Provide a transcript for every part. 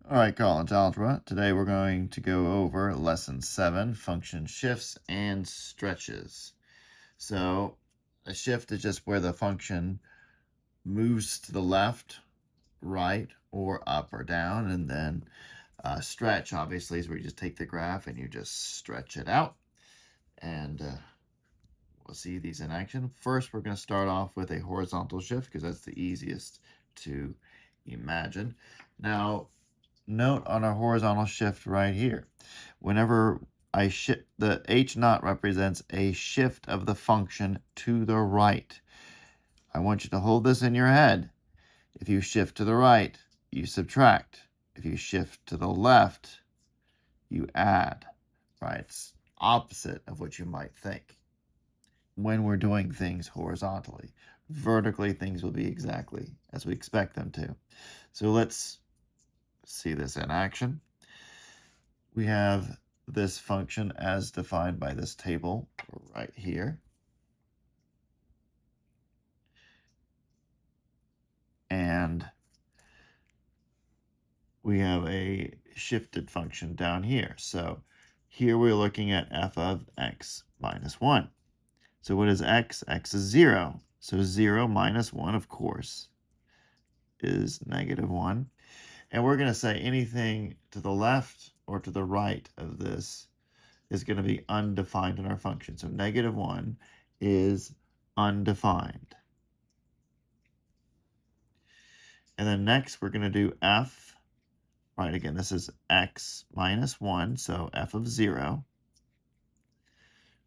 All right, college algebra. Today we're going to go over lesson 7, function shifts and stretches. So a shift is just where the function moves to the left, right, or up or down. And then stretch, obviously, is where you just take the graph and you just stretch it out. And we'll see these in action. First, we're going to start off with a horizontal shift because that's the easiest to imagine. Now, note on our horizontal shift right here. Whenever I shift, the H naught represents a shift of the function to the right. I want you to hold this in your head. If you shift to the right, you subtract. If you shift to the left, you add. Right? It's opposite of what you might think when we're doing things horizontally. Vertically, things will be exactly as we expect them to. So let's see this in action. We have this function as defined by this table right here. And we have a shifted function down here. So here we're looking at f of x minus 1. So what is x? X is 0. So 0 minus 1, of course, is negative 1. And we're going to say anything to the left or to the right of this is going to be undefined in our function. So negative 1 is undefined. And then next, we're going to do f. Right, again, this is x minus 1, so f of 0,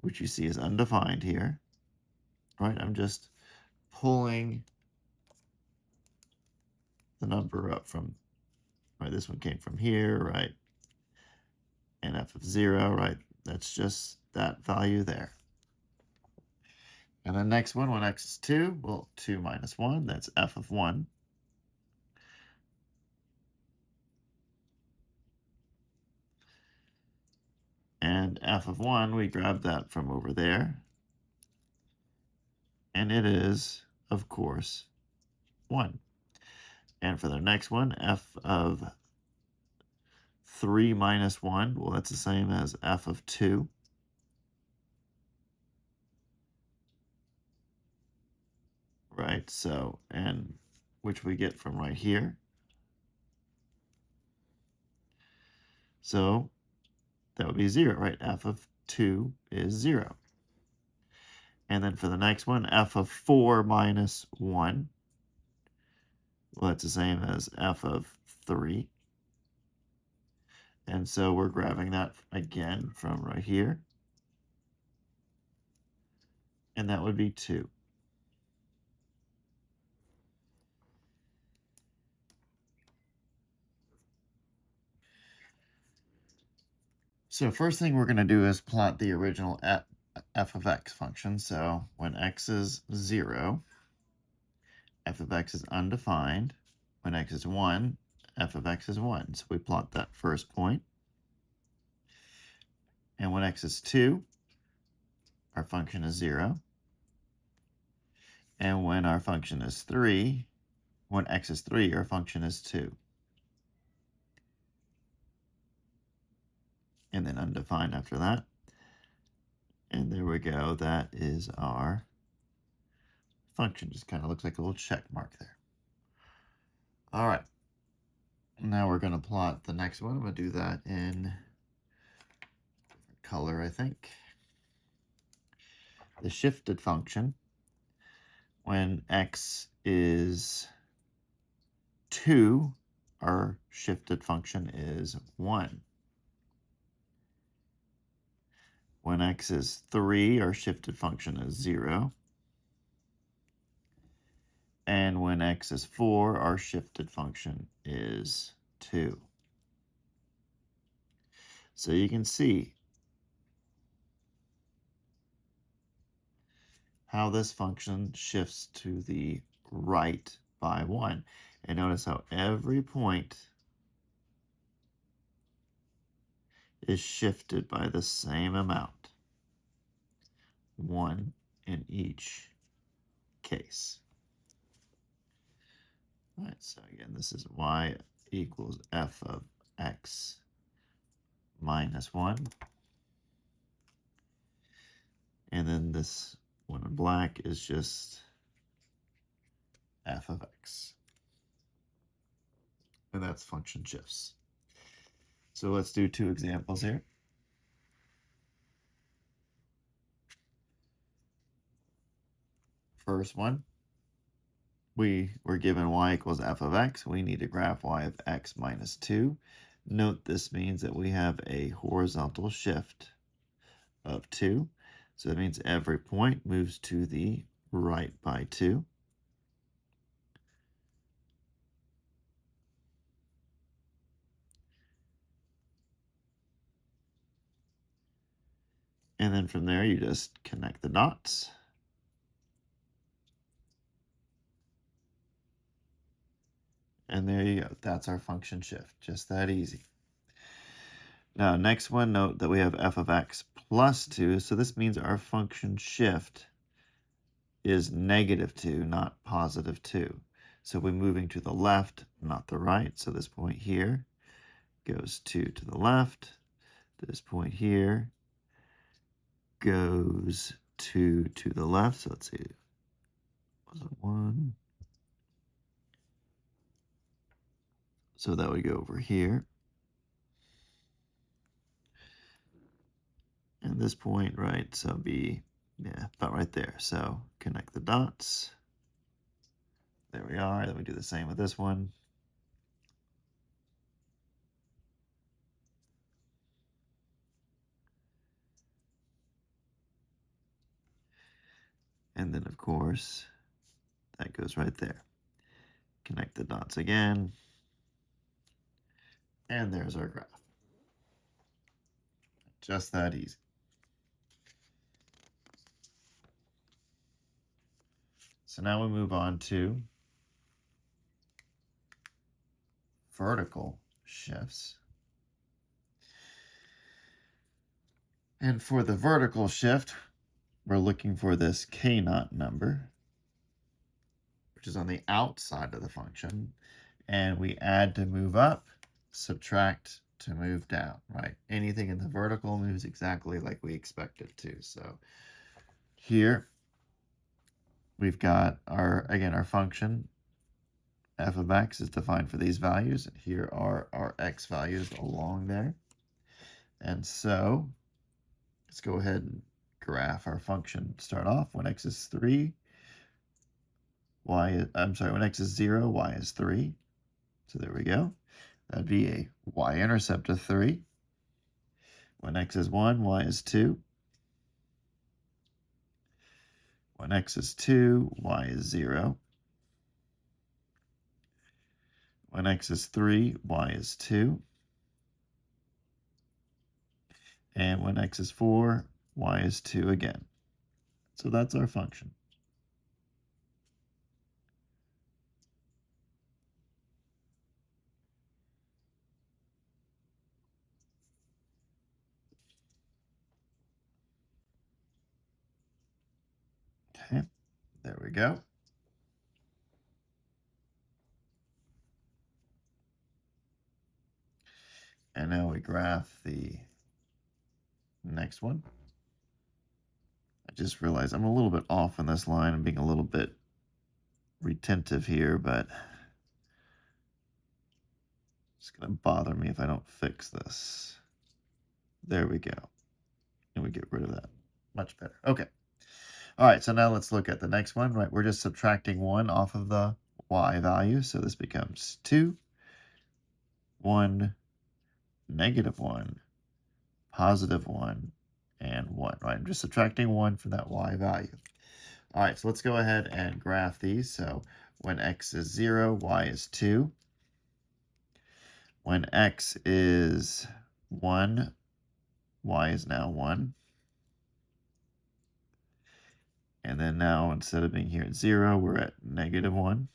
which you see is undefined here. Right, I'm just pulling the number up from, right, this one came from here, right, and f of 0, right, that's just that value there. And the next one, when x is 2, well, 2 minus 1, that's f of 1. And f of 1, we grab that from over there. And it is, of course, 1. And for the next one, f of 3 minus 1, well, that's the same as f of 2. Right, so, and which we get from right here. So that would be 0, right? F of 2 is 0. And then for the next one, f of 4 minus 1, well, that's the same as f of 3. And so we're grabbing that again from right here. And that would be 2. So first thing we're going to do is plot the original f of x function. So when x is 0, f of x is undefined. When x is 1, f of x is 1. So we plot that first point. And when x is 2, our function is 0. And when our function is 3, when x is 3, our function is 2. And then undefined after that. And there we go. That is our function. Just kind of looks like a little check mark there. All right. Now we're going to plot the next one. I'm going to do that in different color, I think. The shifted function, when x is 2, our shifted function is 1. When x is 3, our shifted function is 0. And when x is 4, our shifted function is 2. So you can see how this function shifts to the right by 1. And notice how every point is shifted by the same amount, 1 in each case. All right, so again, this is y equals f of x minus 1. And then this one in black is just f of x. And that's function shifts. So let's do 2 examples here. First one, we were given y equals f of x. We need to graph y of x minus 2. Note this means that we have a horizontal shift of 2. So that means every point moves to the right by 2. And then from there, you just connect the dots. And there you go. That's our function shift. Just that easy. Now, next one, note that we have f of x plus 2. So this means our function shift is negative 2, not positive 2. So we're moving to the left, not the right. So this point here goes 2 to the left. This point here goes 2 to the left. So let's see, was it 1? So that would go over here. And this point, right, so be, yeah, about right there. So connect the dots. There we are. Then we do the same with this one. And then, of course, that goes right there. Connect the dots again. And there's our graph. Just that easy. So now we move on to vertical shifts. And for the vertical shift, we're looking for this k-naught number, which is on the outside of the function. And we add to move up, subtract to move down, right? Anything in the vertical moves exactly like we expect it to. So here we've got our, again, our function f of x is defined for these values. And here are our x values along there. And so let's go ahead and graph our function. Start off when x is 3, when x is 0, y is 3. So there we go. That'd be a y-intercept of 3. When x is 1, y is 2. When x is 2, y is 0. When x is 3, y is 2. And when x is 4, y is 2 again. So that's our function. Okay, there we go. And now we graph the next one. I just realized I'm a little bit off on this line. I'm being a little bit retentive here, but it's going to bother me if I don't fix this. There we go. And we get rid of that. Much better. Okay. All right, so now let's look at the next one, right? We're just subtracting 1 off of the y value. So this becomes 2, 1, negative 1, positive 1, and 1, right? I'm just subtracting 1 from that y value. All right, so let's go ahead and graph these. So when x is 0, y is 2. When x is 1, y is now 1. And then now, instead of being here at 0, we're at negative 1.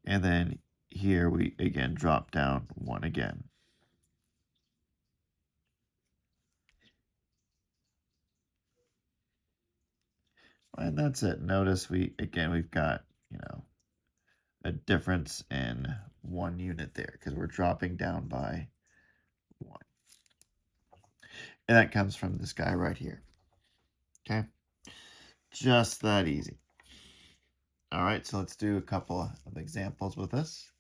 And then here we, again, drop down 1 again. And that's it. Notice we've got, a difference in 1 unit there because we're dropping down by 1. And that comes from this guy right here. Okay? Just that easy. All right, so let's do a couple of examples with this.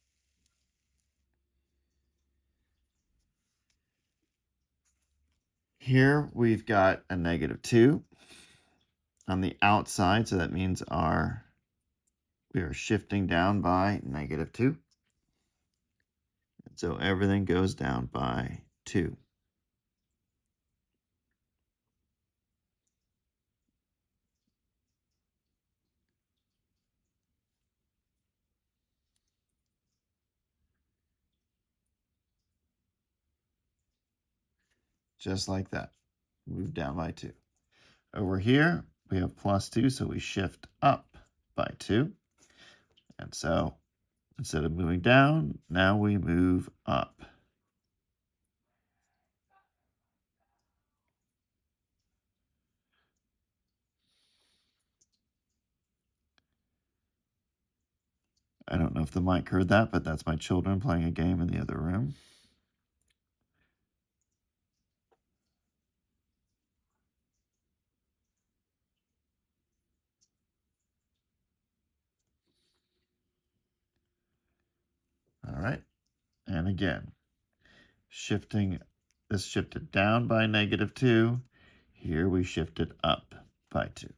Here we've got a -2 on the outside, so that means we are shifting down by -2. So everything goes down by 2. Just like that. Move down by 2. Over here, we have +2, so we shift up by 2. And so instead of moving down, now we move up. I don't know if the mic heard that, but that's my children playing a game in the other room. All right. And again, this shifted down by -2. Here we shifted up by 2.